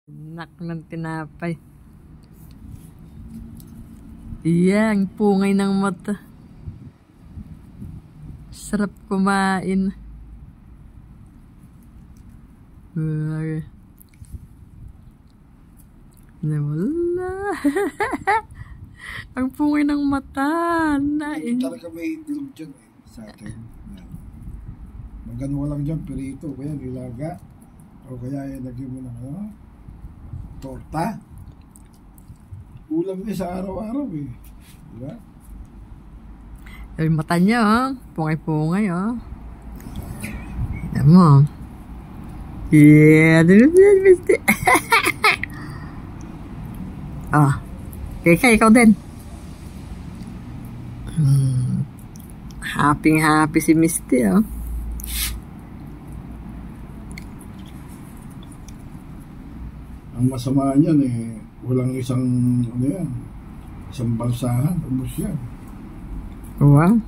Nak ng tinapay. Iya, ang pungay ng mata. Sarap kumain. Wala. Ang pungay ng mata. Hindi talaga may itlog dyan sa akin. Magano lang dyan, perito. Kaya nilaga. O kaya lagyan mo ng torta. Ulam niya sa araw-araw Diba? Yung mata niya, pungay-pungay, Alam mo. Yeah, Kaya ikaw din. Happy si Misty, Ang masama niyan walang isang isang bansahan, ubos yan. Wow.